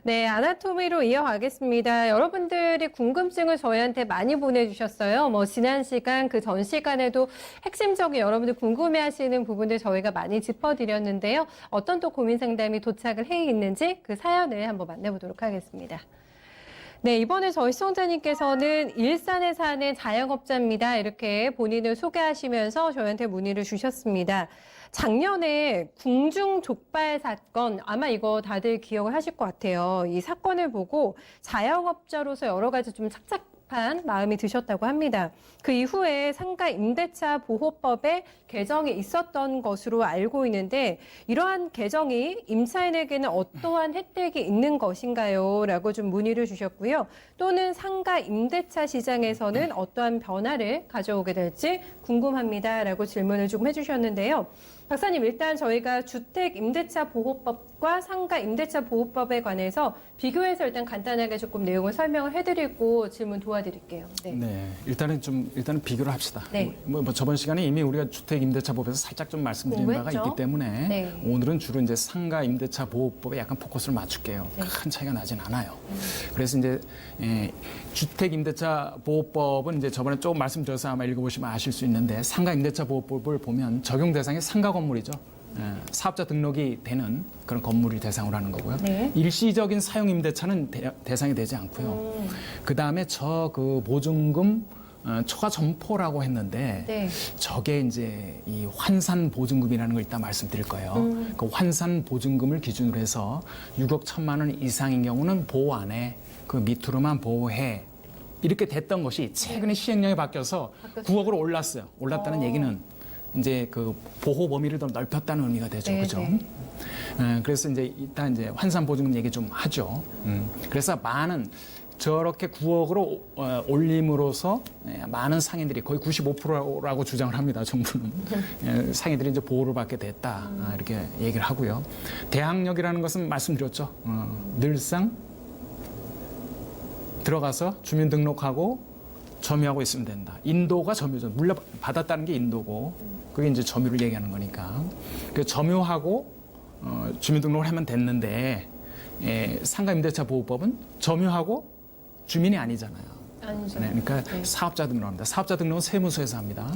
네, 아나토미로 이어가겠습니다. 여러분들이 궁금증을 저희한테 많이 보내주셨어요. 지난 시간, 그 전 시간에도 핵심적인 여러분들 궁금해하시는 부분들 저희가 많이 짚어드렸는데요. 어떤 또 고민 상담이 도착을 해 있는지 그 사연을 한번 만나보도록 하겠습니다. 네, 이번에 저희 시청자님께서는 일산에 사는 자영업자입니다. 이렇게 본인을 소개하시면서 저희한테 문의를 주셨습니다. 작년에 궁중 족발 사건, 아마 이거 다들 기억을 하실 것 같아요. 이 사건을 보고 자영업자로서 여러 가지 좀 착잡한 마음이 드셨다고 합니다. 그 이후에 상가 임대차 보호법에 개정이 있었던 것으로 알고 있는데 이러한 개정이 임차인에게는 어떠한 혜택이 있는 것인가요? 라고 좀 문의를 주셨고요. 또는 상가 임대차 시장에서는 어떠한 변화를 가져오게 될지 궁금합니다. 라고 질문을 조금 해주셨는데요. 박사님, 일단 저희가 주택임대차보호법과 상가임대차보호법에 관해서 비교해서 일단 간단하게 조금 내용을 설명을 해드리고 질문 도와드릴게요. 네, 일단은 비교를 합시다. 네. 저번 시간에 이미 우리가 주택임대차법에서 살짝 좀 말씀드린 바가 공부했죠? 있기 때문에 네. 오늘은 주로 이제 상가임대차보호법에 약간 포커스를 맞출게요. 네. 큰 차이가 나진 않아요. 그래서 이제 주택임대차보호법은 이제 저번에 조금 말씀드려서 아마 읽어보시면 아실 수 있는데 상가임대차보호법을 보면 적용 대상이 상가 건물이죠. 사업자 등록이 되는 그런 건물을 대상으로 하는 거고요. 네. 일시적인 사용 임대차는 대상이 되지 않고요. 그다음에 그 보증금 초과 점포라고 했는데 네. 저게 이제 이 환산 보증금이라는 걸 이따 말씀드릴 거예요. 그 환산 보증금을 기준으로 해서 6억 1천만 원 이상인 경우는 보호 안 해. 그 밑으로만 보호해. 이렇게 됐던 것이 최근에 시행령이 바뀌어서 9억으로 올랐어요. 올랐다는 얘기는 이제 그 보호 범위를 더 넓혔다는 의미가 되죠. 네, 그죠? 네. 그래서 이제 일단 이제 환산 보증금 얘기 좀 하죠. 그래서 많은 저렇게 9억으로 올림으로써 많은 상인들이 거의 95%라고 주장을 합니다. 정부는 상인들이 이제 보호를 받게 됐다 이렇게 얘기를 하고요. 대항력이라는 것은 말씀드렸죠. 늘상 들어가서 주민등록하고 점유하고 있으면 된다. 인도가 점유죠. 물려받았다는 게 인도고 그게 이제 점유를 얘기하는 거니까. 그 점유하고 주민등록을 하면 됐는데 상가임대차보호법은 점유하고 주민이 아니잖아요. 아니죠. 네, 그러니까 네. 사업자 등록합니다. 사업자 등록은 세무서에서 합니다.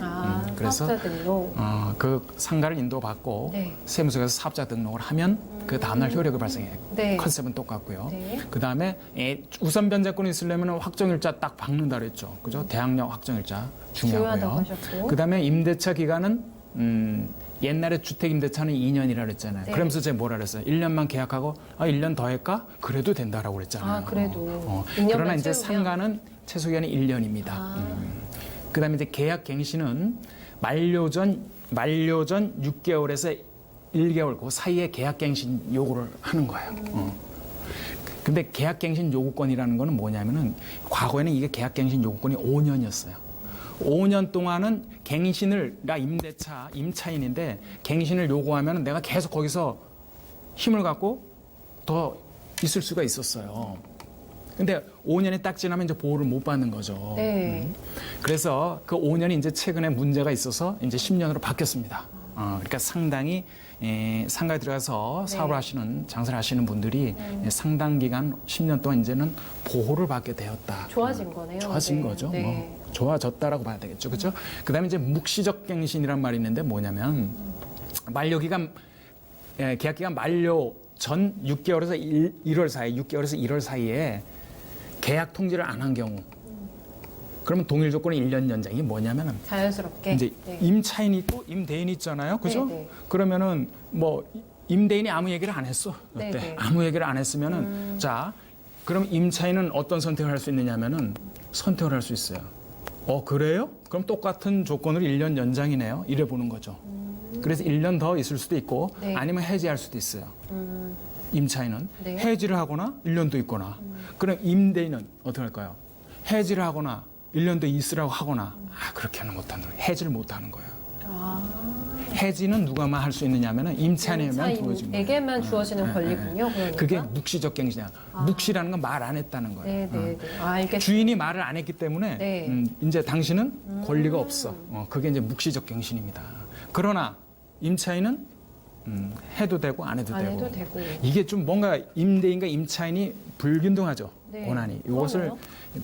그래서 사업자 등록. 그 상가를 인도받고 네. 세무서에서 사업자 등록을 하면 그 다음날 효력을 발생해요. 네. 컨셉은 똑같고요. 네. 그 다음에 우선 변제권이 있으려면 확정일자 딱 박는다 그랬죠. 그죠? 대항력 확정일자 중요하다고 중요하고요. 하셨고. 그 다음에 임대차 기간은 옛날에 주택임대차는 2년이라 그랬잖아요. 네. 그러면서 제가 뭐라 그랬어요? 1년만 계약하고 1년 더 할까? 그래도 된다라고 그랬잖아요. 아, 그래도. 그러나 2년만 이제 채우면? 상가는 최소기간이 1년입니다. 그다음에 이제 계약 갱신은 만료 전 6개월에서 1개월 그 사이에 계약 갱신 요구를 하는 거예요. 근데 계약 갱신 요구권이라는 거는 뭐냐면은 과거에는 이게 계약 갱신 요구권이 5년이었어요. 5년 동안은 갱신을 나 임차인인데 갱신을 요구하면 내가 계속 거기서 힘을 갖고 더 있을 수가 있었어요. 근데 5년이 딱 지나면 이제 보호를 못 받는 거죠. 네. 그래서 그 5년이 이제 최근에 문제가 있어서 이제 10년으로 바뀌었습니다. 그러니까 상당히 상가에 들어가서 네. 사업을 하시는 장사를 하시는 분들이 상당 기간 10년 동안 이제는 보호를 받게 되었다. 좋아진 거네요. 좋아진 네. 거죠. 네. 좋아졌다라고 봐야 되겠죠. 그렇죠? 그다음에 이제 묵시적 갱신이란 말이 있는데 뭐냐면 만료 기간 계약 기간 만료 전 6개월에서 1월 사이 6개월에서 1월 사이에 계약 통지를 안 한 경우 그러면 동일 조건의 1년 연장이 뭐냐면은 자연스럽게. 이제 네. 임차인이 있고 임대인이 있잖아요. 그죠? 네, 네. 그러면은 뭐 임대인이 아무 얘기를 안 했어. 네, 그때 네. 아무 얘기를 안 했으면은 자, 그럼 임차인은 어떤 선택을 할 수 있느냐면은 선택을 할 수 있어요. 그래요? 그럼 똑같은 조건으로 1년 연장이네요. 이래 보는 거죠. 그래서 1년 더 있을 수도 있고 네. 아니면 해지할 수도 있어요. 임차인은 네. 해지를 하거나 1년도 있거나 그럼 임대인은 어떻게 할까요? 해지를 하거나 1년도 있으라고 하거나 그렇게 하는 못하는 거예요. 해지를 못 하는 거예요. 해지는 누가만 할 수 있느냐면은 임차인에게만 주어진 거예요. 임차인에게만 주어지는 권리군요. 그러니까. 그게 묵시적 갱신이야. 묵시라는 건 말 안 했다는 거예요. 네, 네, 네. 알겠습니다. 주인이 말을 안 했기 때문에 네. 이제 당신은 권리가 없어. 그게 이제 묵시적 갱신입니다. 그러나 임차인은 해도 되고 안 해도 안 되고. 해도 되고. 이게 좀 뭔가 임대인과 임차인이 불균등하죠. 네. 권한이. 이것을 그러네요.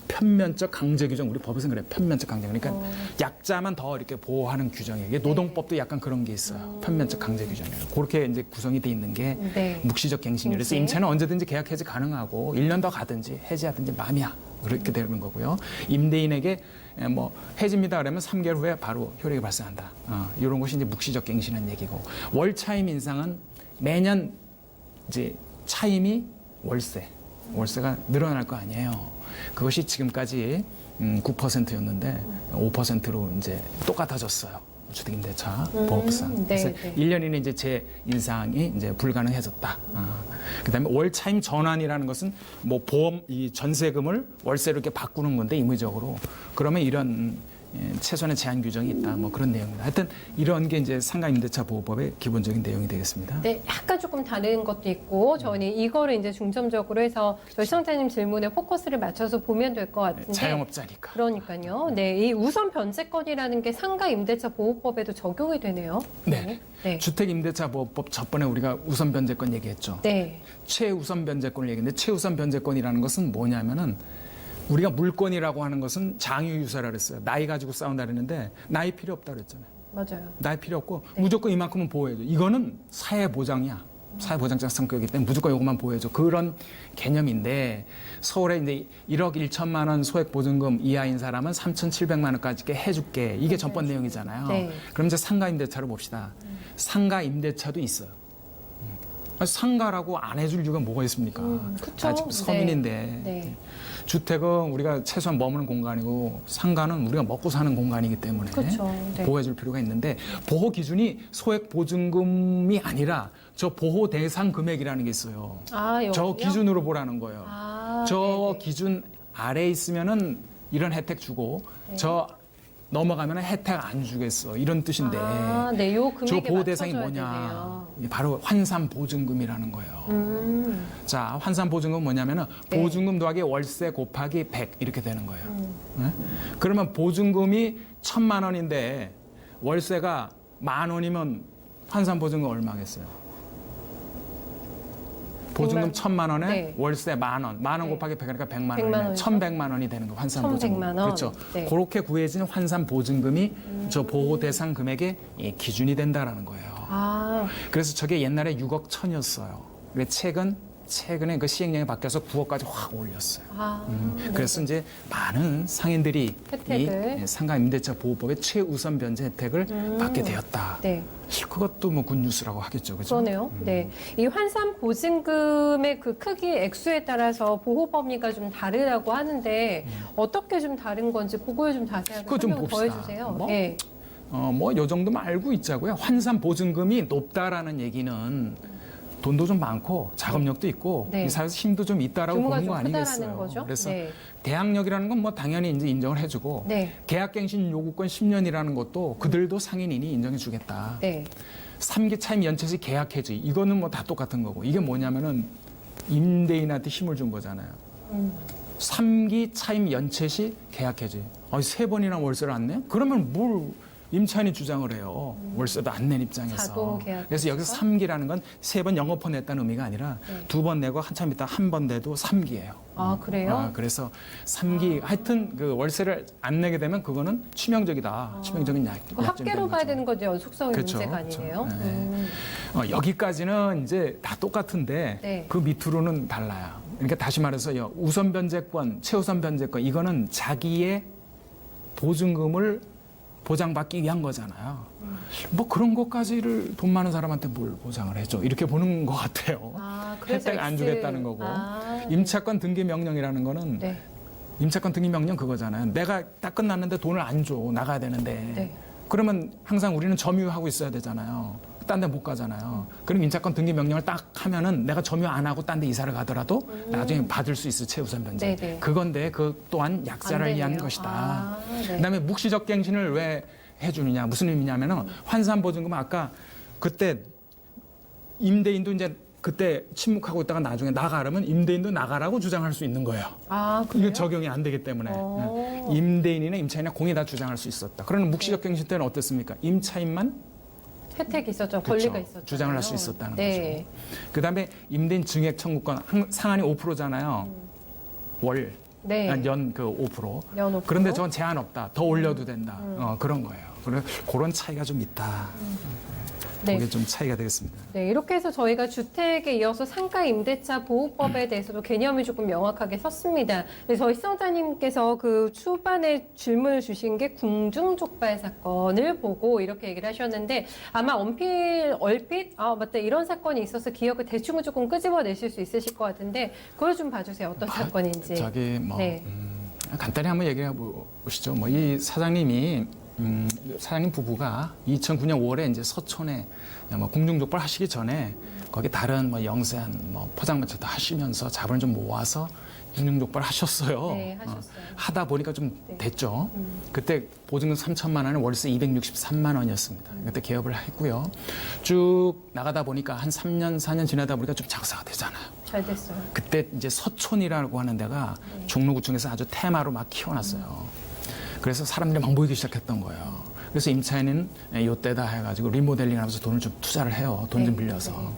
편면적 강제 규정, 우리 법에서는 그래. 편면적 강제. 그러니까 약자만 더 이렇게 보호하는 규정이에요. 이게 노동법도 약간 그런 게 있어요. 편면적 강제 규정이에요. 그렇게 이제 구성이 돼 있는 게 네. 묵시적 갱신이에요. 그래서 갱신. 임차는 언제든지 계약 해지 가능하고 1년 더 가든지 해지하든지 마음이야. 그렇게 되는 거고요. 임대인에게 뭐 해지입니다 그러면 3개월 후에 바로 효력이 발생한다. 이런 것이 이제 묵시적 갱신이라는 얘기고, 월 차임 인상은 매년 이제 차임이 월세가 늘어날 거 아니에요. 그것이 지금까지 9%였는데 5%로 이제 똑같아졌어요. 주택임대차 보호법상. 그래서 네. 1년 이내 이제 재 인상이 이제 불가능해졌다. 그다음에 월 차임 전환이라는 것은 뭐 보험 이 전세금을 월세로 이렇게 바꾸는 건데 임의적으로, 그러면 이런 최소한의 제한 규정이 있다. 뭐 그런 내용입니다. 하여튼 이런 게 이제 상가임대차 보호법의 기본적인 내용이 되겠습니다. 네, 약간 조금 다른 것도 있고 저는 이거를 이제 중점적으로 해서 저희 시청자님 질문에 포커스를 맞춰서 보면 될 것 같은데. 자영업자니까. 그러니까요. 네, 이 우선 변제권이라는 게 상가 임대차 보호법에도 적용이 되네요. 네. 네. 주택임대차 보호법 저번에 우리가 우선 변제권 얘기했죠. 네. 최우선 변제권을 얘기했는데, 최우선 변제권이라는 것은 뭐냐면은 우리가 물권이라고 하는 것은 장유유사라 그랬어요. 나이 가지고 싸운다 그랬는데 나이 필요 없다 그랬잖아요. 맞아요. 나이 필요 없고 무조건 이만큼은 보호해줘. 이거는 사회보장이야. 사회보장적 성격이기 때문에 무조건 이것만 보호해줘. 그런 개념인데, 서울에 이제 1억 1천만 원 소액보증금 이하인 사람은 3,700만 원까지 해줄게. 이게 전법 내용이잖아요. 네. 그럼 이제 상가임대차를 봅시다. 상가임대차도 있어요. 상가라고 안 해줄 이유가 뭐가 있습니까? 그쵸. 다 지금 서민인데. 네. 주택은 우리가 최소한 머무는 공간이고, 상가는 우리가 먹고 사는 공간이기 때문에 그렇죠. 네. 보호해줄 필요가 있는데, 보호 기준이 소액 보증금이 아니라 저 보호 대상 금액이라는 게 있어요. 아, 여기요? 저 기준으로 보라는 거예요. 아, 저 네네. 기준 아래에 있으면은 이런 혜택 주고, 저 넘어가면 혜택 안 주겠어. 이런 뜻인데, 아, 네, 요 금액에 저 보호 대상이 맞춰줘야 뭐냐? 되네요. 이게 바로 환산 보증금이라는 거예요. 자, 환산 보증금 뭐냐면은 네. 보증금 더하기 월세 곱하기 100 이렇게 되는 거예요. 네? 그러면 보증금이 1,000만 원인데 월세가 10,000원이면 환산 보증금 얼마겠어요? 보증금 1,000만 원에 네. 월세 10,000원. 10,000원 네. 곱하기 100 그러니까 100만 100만 원이면 원이죠. 1,100만 원이 되는 거 환산 보증금. 1,100만 원. 그렇죠. 네. 그렇게 구해진 환산 보증금이 저 보호 대상 금액의 기준이 된다라는 거예요. 아, 그래서 저게 옛날에 6억 1,000이었어요. 근데 최근에 그 시행령이 바뀌어서 9억까지 확 올렸어요. 그래서 이제 많은 상인들이 혜택을. 이 상가 임대차 보호법의 최우선 변제 혜택을 받게 되었다. 네. 그것도 뭐 굿뉴스라고 하겠죠, 그렇죠? 그러네요. 네. 이 환산 보증금의 그 크기, 액수에 따라서 보호 범위가 좀 다르다고 하는데 어떻게 좀 다른 건지 그거에 좀 자세하게 그거 좀 설명 더 봅시다. 해주세요. 뭐? 네. 요 정도만 알고 있자고요. 환산 보증금이 높다라는 얘기는 돈도 좀 많고 자금력도 있고 네. 이 사회에서 힘도 좀 있다라고 규모가 보는 거 좀 크다라는 아니겠어요? 거죠? 그래서 네. 대항력이라는 건 뭐 당연히 이제 인정을 해주고, 네. 계약갱신 요구권 10년이라는 것도 그들도 상인이니 인정해주겠다. 네. 3기 차임 연체 시 계약 해지, 이거는 뭐 다 똑같은 거고, 이게 뭐냐면은 임대인한테 힘을 준 거잖아요. 3기 차임 연체 시 계약 해지. 아니, 3번이나 월세를 안 내? 그러면 뭘 임차인이 주장을 해요. 월세도 안 낸 입장에서. 자동 계약. 그래서 여기서 3기라는 건 3번 영업허 냈다는 의미가 아니라 네. 2번 내고 한참 있다 한 번 내도 3기예요. 아, 그래요? 그래서 3기 하여튼 그 월세를 안 내게 되면 그거는 치명적이다. 치명적인 그거 합계로 봐야 되는 거죠. 연속성의 그렇죠. 문제가 아니네요. 그렇죠. 네. 여기까지는 이제 다 똑같은데 네. 그 밑으로는 달라요. 그러니까 다시 말해서 우선 변제권, 최우선 변제권, 이거는 자기의 보증금을 보장받기 위한 거잖아요. 뭐 그런 것까지를 돈 많은 사람한테 뭘 보장을 해줘, 이렇게 보는 것 같아요. 아, 그래서 혜택 안 주겠다는 거고. 네. 임차권 등기 명령이라는 거는 네. 임차권 등기 명령 그거잖아요. 내가 딱 끝났는데 돈을 안 줘, 나가야 되는데. 네. 그러면 항상 우리는 점유하고 있어야 되잖아요. 딴 데 못 가잖아요. 그럼 임차권 등기 명령을 딱 하면은 내가 점유 안 하고 딴 데 이사를 가더라도 나중에 받을 수 있어, 최우선 변제. 네네. 그건데 그 또한 안 약자를 위한 되네요. 것이다. 아, 네. 그다음에 묵시적 갱신을 왜 해주느냐, 무슨 의미냐면은 환산 보증금, 아까 그때 임대인도 이제 그때 침묵하고 있다가 나중에 나가려면 임대인도 나가라고 주장할 수 있는 거예요. 아, 그래요? 이게 적용이 안 되기 때문에 오. 임대인이나 임차인이나 공이 다 주장할 수 있었다. 그러나 묵시적 갱신 때는 어땠습니까? 임차인만 혜택이 있었죠. 그렇죠. 권리가 있었죠. 주장을 할 수 있었다는 네. 거죠. 그다음에 임대인 증액 청구권 상한이 5%잖아요. 월. 네. 연 그 5%. 연 5%. 그런데 저건 제한 없다. 더 올려도 된다. 그런 거예요. 그런 차이가 좀 있다. 네. 그게 좀 차이가 되겠습니다. 네, 이렇게 해서 저희가 주택에 이어서 상가 임대차 보호법에 대해서도 개념이 조금 명확하게 섰습니다. 네, 저희 시청자님께서 그 초반에 질문을 주신 게 궁중족발 사건을 보고 이렇게 얘기를 하셨는데 아마 얼핏 맞다 이런 사건이 있어서 기억을 대충은 조금 끄집어내실 수 있으실 것 같은데 그걸 좀 봐주세요. 어떤 사건인지. 저기 네. 간단히 한번 얘기해 보시죠. 이 사장님 부부가 2009년 5월에 이제 서촌에 궁중족발 하시기 전에 거기 다른 영세한 포장마차도 하시면서 자본을 좀 모아서 궁중족발 하셨어요. 네, 하셨어요. 하다 보니까 좀 네. 됐죠. 그때 보증금 3천만 원에 월세 263만 원이었습니다. 그때 개업을 했고요. 쭉 나가다 보니까 한 3년, 4년 지나다 보니까 좀 장사가 되잖아요. 잘 됐어요. 그때 이제 서촌이라고 하는 데가 종로구청에서 아주 테마로 막 키워놨어요. 그래서 사람들이 막 모이기 시작했던 거예요. 그래서 임차인은 요때다 해가지고 리모델링 하면서 돈을 좀 투자를 해요. 돈 좀 네, 빌려서.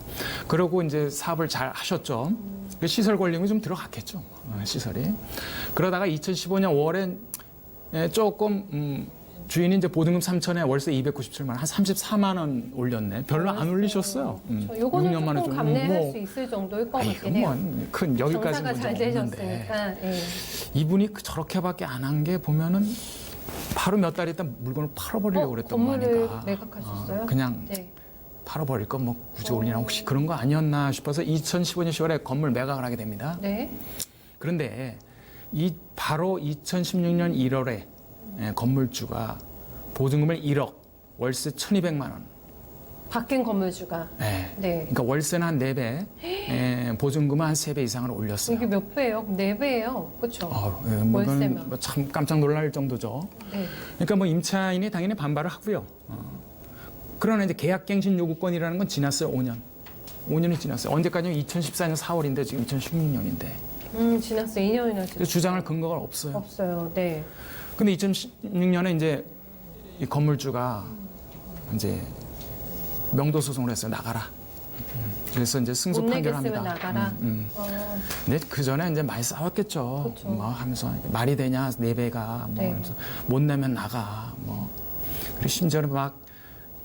그러고 이제 사업을 잘 하셨죠. 그 시설 권리금이 좀 들어갔겠죠. 시설이. 그러다가 2015년 5월에 조금 주인이 이제 보증금 3천에 월세 297만 원, 한 34만 원 올렸네. 별로 안 올리셨어요. 요거는 6년 만에 조금 좀 감내할 수 있을 정도일 것 같긴 해요. 큰 여기까지 장사가 잘 되셨으니까. 예. 이분이 저렇게밖에 안 한 게 보면은 바로 몇 달 있다 물건을 팔아버리려고 그랬던 거 건물을 아닌가. 매각하셨어요? 그냥 네. 팔아버릴 거 굳이 올리나 혹시 그런 거 아니었나 싶어서 2015년 10월에 건물 매각을 하게 됩니다. 네. 그런데 바로 2016년 1월에 건물주가 보증금을 1억, 월세 1,200만 원. 바뀐 건물주가. 네. 네. 그러니까 월세는 한 4배, 보증금은 한 3배 이상을 올렸어요. 이게 몇 배예요? 4배예요. 그렇죠? 월세면. 참 깜짝 놀랄 정도죠. 네. 그러니까 임차인이 당연히 반발을 하고요. 그러나 이제 계약갱신 요구권이라는 건 지났어요. 5년. 5년이 지났어요. 언제까지요? 2014년 4월인데 지금 2016년인데. 지났어요. 2년이나 지났어요. 그래서 주장할 근거가 없어요. 없어요. 네. 근데 2016년에 이제 이 건물주가 이제 명도 소송을 했어요. 나가라. 그래서 이제 승소 못 판결합니다. 내겠으면 나가라. 근데 그 전에 이제 많이 싸웠겠죠. 그렇죠. 하면서 말이 되냐 4배가 네. 하면서 못 내면 나가 그리고 심지어는 막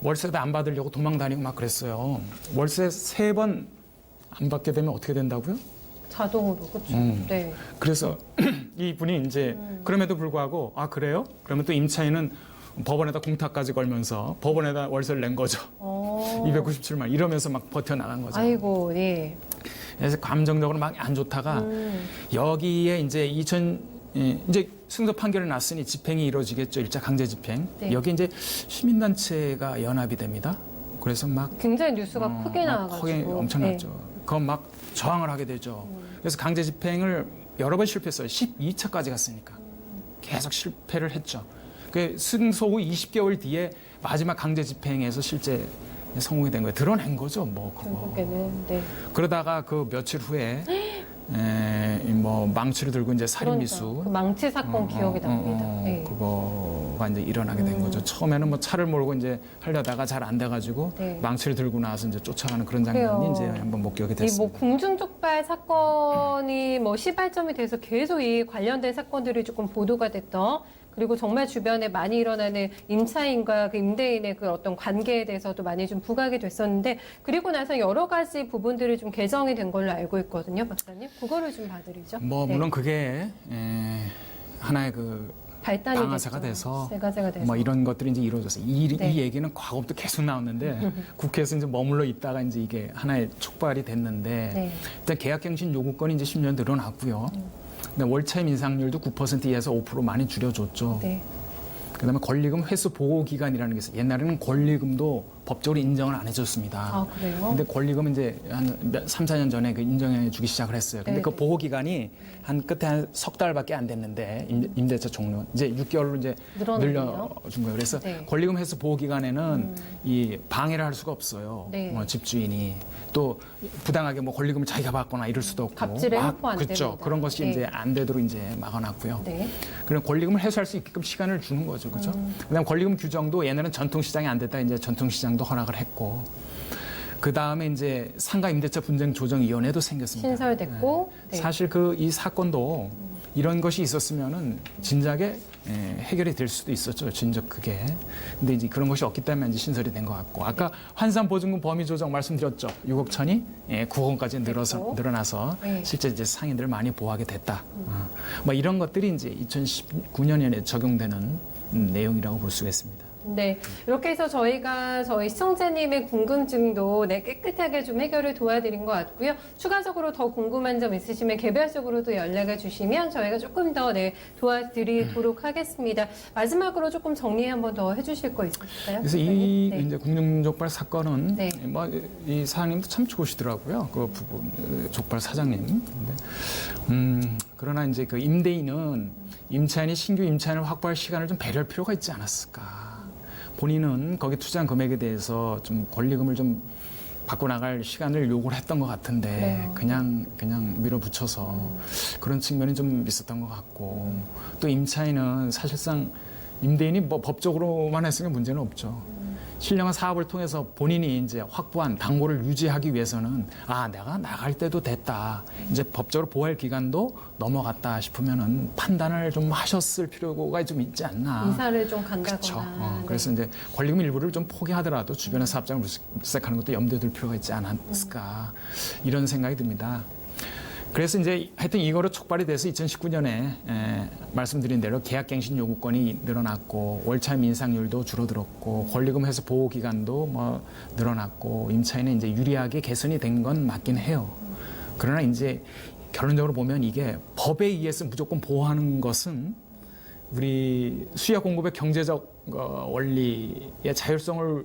월세도 안 받으려고 도망 다니고 막 그랬어요. 월세 3번 안 받게 되면 어떻게 된다고요? 자동으로. 그렇죠. 네. 그래서 이분이 이제 그럼에도 불구하고 그래요? 그러면 또 임차인은 법원에다 공탁까지 걸면서 법원에다 월세를 낸 거죠. 297만 이러면서 막 버텨나간 거죠. 아이고, 예. 그래서 감정적으로 막 안 좋다가 여기에 이제 이제 승소 판결이 났으니 집행이 이루어지겠죠. 일자 강제 집행. 네. 여기 이제 시민단체가 연합이 됩니다. 그래서 막 굉장히 뉴스가 크게 나와가지고. 크게 엄청났죠. 그건 막 저항을 하게 되죠. 그래서 강제 집행을 여러 번 실패했어요. 12차까지 갔으니까. 계속 실패를 했죠. 그 승소 후 20개월 뒤에 마지막 강제 집행에서 실제 성공이 된 거예요. 드러낸 거죠, 그거. 결국에는. 네. 그러다가 그 며칠 후에 망치를 들고 이제 살인미수. 그러니까. 그 망치 사건 기억이 납니다. 네. 그거가 이제 일어나게 된 거죠. 처음에는 차를 몰고 이제 하려다가 잘 안 돼가지고 네. 망치를 들고 나와서 이제 쫓아가는 그런 장면이 그래요. 이제 한번 목격이 이 됐습니다. 궁중족발 사건이 시발점이 돼서 계속 이 관련된 사건들이 조금 보도가 됐던 그리고 정말 주변에 많이 일어나는 임차인과 그 임대인의 그 어떤 관계에 대해서도 많이 좀 부각이 됐었는데 그리고 나서 여러 가지 부분들이 좀 개정이 된 걸로 알고 있거든요, 박사님. 그거를 좀 봐드리죠. 물론 그게 하나의 발단이 방아쇠가 됐죠. 돼서 대가제가 돼서. 이런 것들이 이제 이루어졌어요. 네. 이 얘기는 과거부터 계속 나왔는데 국회에서 이제 머물러 있다가 이제 이게 하나의 촉발이 됐는데 네. 일단 계약갱신 요구권이 이제 10년 늘어났고요. 근데 월차임 인상률도 9% 이하에서 5% 많이 줄여줬죠. 네. 그다음에 권리금 회수 보호 기간이라는 게 있어요. 옛날에는 권리금도 법적으로 인정을 안 해줬습니다. 아, 그래요? 근데 권리금은 이제 한 3, 4년 전에 인정해 주기 시작을 했어요. 근데 네, 그 네. 보호 기간이 한 끝에 한 석 달밖에 안 됐는데 임대차 종료 이제 6개월로 이제 늘어났네요. 늘려준 거예요. 그래서 네. 권리금 회수 보호 기간에는 이 방해를 할 수가 없어요. 네. 집주인이 또 부당하게 권리금을 자기가 받거나 이럴 수도 없고 갑질을 해놓고 안 그렇죠. 됩니다. 그런 것이 네. 이제 안 되도록 이제 막아놨고요. 네. 그럼 권리금을 해소할 수 있게끔 시간을 주는 거죠, 그렇죠? 그다음 권리금 규정도 옛날엔 전통시장이 안 됐다 이제 전통시장 시장도 허락을 했고, 그 다음에 이제 상가 임대차 분쟁 조정위원회도 생겼습니다. 신설됐고. 네. 사실 이 사건도 이런 것이 있었으면은 진작에 해결이 될 수도 있었죠. 진즉 그게. 근데 이제 그런 것이 없기 때문에 이제 신설이 된 것 같고, 아까 환산보증금 범위 조정 말씀드렸죠. 6억 천이 9억까지 늘어나서 네. 실제 이제 상인들을 많이 보호하게 됐다. 뭐 이런 것들이 이제 2019년에 적용되는 내용이라고 볼 수가 있습니다. 네, 이렇게 해서 저희가 저희 시청자님의 궁금증도 깨끗하게 좀 해결을 도와드린 것 같고요. 추가적으로 더 궁금한 점 있으시면 개별적으로도 연락을 주시면 저희가 조금 더 도와드리도록 하겠습니다. 마지막으로 조금 정리 한번 더 해주실 거 있을까요? 그래서 네. 이제 국영족발 사건은 네. 이 사장님도 참 좋으시더라고요. 그 부분 족발 사장님. 근데, 그러나 이제 그 임대인은 임차인이 신규 임차인을 확보할 시간을 좀 배려할 필요가 있지 않았을까. 본인은 거기 투자한 금액에 대해서 좀 권리금을 좀 받고 나갈 시간을 요구를 했던 것 같은데 그냥 밀어붙여서 그런 측면이 좀 있었던 것 같고, 또 임차인은 사실상 임대인이 뭐 법적으로만 했으면 문제는 없죠. 신령한 사업을 통해서 본인이 이제 확보한 당고를 유지하기 위해서는 내가 나갈 때도 됐다. 이제 법적으로 보호할 기간도 넘어갔다 싶으면은 판단을 좀 하셨을 필요가 좀 있지 않나. 이사를 좀 간다거나. 그렇죠. 네. 그래서 이제 권리금 일부를 좀 포기하더라도 주변의 사업장을 물색하는 것도 염두에 둘 필요가 있지 않았을까. 이런 생각이 듭니다. 그래서 이제 하여튼 이거로 촉발이 돼서 2019년에 말씀드린 대로 계약갱신 요구권이 늘어났고, 월차임 인상률도 줄어들었고, 권리금 회수 보호 기간도 뭐 늘어났고, 임차인은 이제 유리하게 개선이 된 건 맞긴 해요. 그러나 이제 결론적으로 보면 이게 법에 의해서 무조건 보호하는 것은 우리 수요 공급의 경제적 원리의 자율성을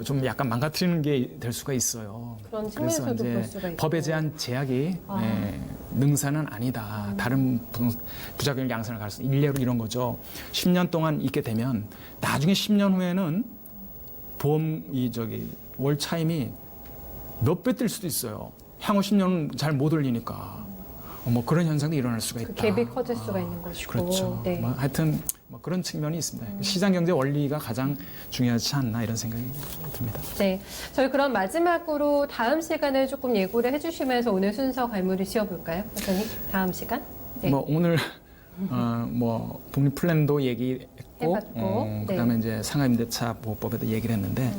좀 약간 망가뜨리는 게 될 수가 있어요. 그런 그래서 측면에서도 볼 이제 수가 있고. 법에 대한 제약이 능사는 아니다. 다른 부작용 양산을 갈 수 일례로 이런 거죠. 10년 동안 있게 되면 나중에 10년 후에는 월 차임이 몇 배 뛸 수도 있어요. 향후 10년은 잘 못 올리니까. 뭐 그런 현상도 일어날 수가 있다. 갭이 커질 수가 있는 것이고. 그렇죠. 네. 뭐 하여튼 뭐 그런 측면이 있습니다. 시장 경제 원리가 가장 중요하지 않나 이런 생각이 듭니다. 네, 저희 그럼 마지막으로 다음 시간을 조금 예고를 해주시면서 오늘 순서 갈무리 지어볼까요, 선생님? 다음 시간? 네. 뭐 오늘 뭐 복리 플랜도 얘기했고, 해봤고, 그다음에 이제 상하임대차 보호법에도 얘기를 했는데.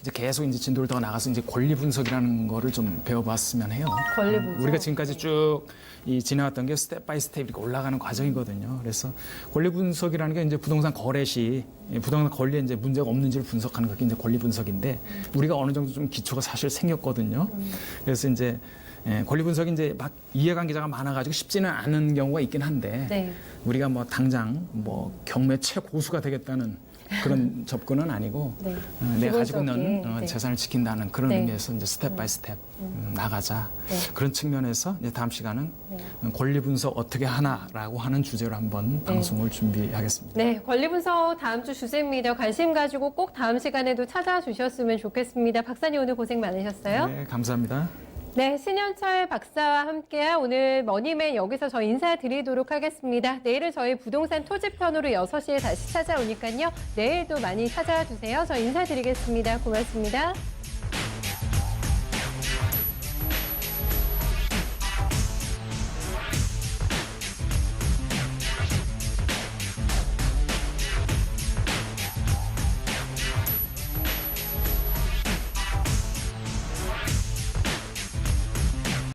이제 계속 이제 진도를 더 나가서 이제 권리 분석이라는 거를 좀 배워봤으면 해요. 권리 분석. 우리가 지금까지 쭉 지나왔던 게 스텝 바이 스텝 이렇게 올라가는 과정이거든요. 그래서 권리 분석이라는 게 이제 부동산 거래 시 부동산 권리에 이제 문제가 없는지를 분석하는 것이 이제 권리 분석인데, 우리가 어느 정도 좀 기초가 사실 생겼거든요. 그래서 이제 권리 분석이 이제 막 이해관계자가 많아가지고 쉽지는 않은 경우가 있긴 한데, 네. 우리가 뭐 당장 뭐 경매 최고수가 되겠다는 그런 접근은 아니고, 네. 내가 가지고 있는 네. 재산을 지킨다는 그런 네. 의미에서 이제 스텝 바이 스텝 나가자. 네. 그런 측면에서 이제 다음 시간은 권리 분석 어떻게 하나라고 하는 주제로 한번 방송을 준비하겠습니다. 네, 권리 분석 다음 주 주제입니다. 관심 가지고 꼭 다음 시간에도 찾아주셨으면 좋겠습니다. 박사님 오늘 고생 많으셨어요. 네, 감사합니다. 네, 신현철 박사와 함께한 오늘 머니맨 여기서 저 인사드리도록 하겠습니다. 내일은 저희 부동산 토지편으로 6시에 다시 찾아오니까요. 내일도 많이 찾아주세요. 저 인사드리겠습니다. 고맙습니다.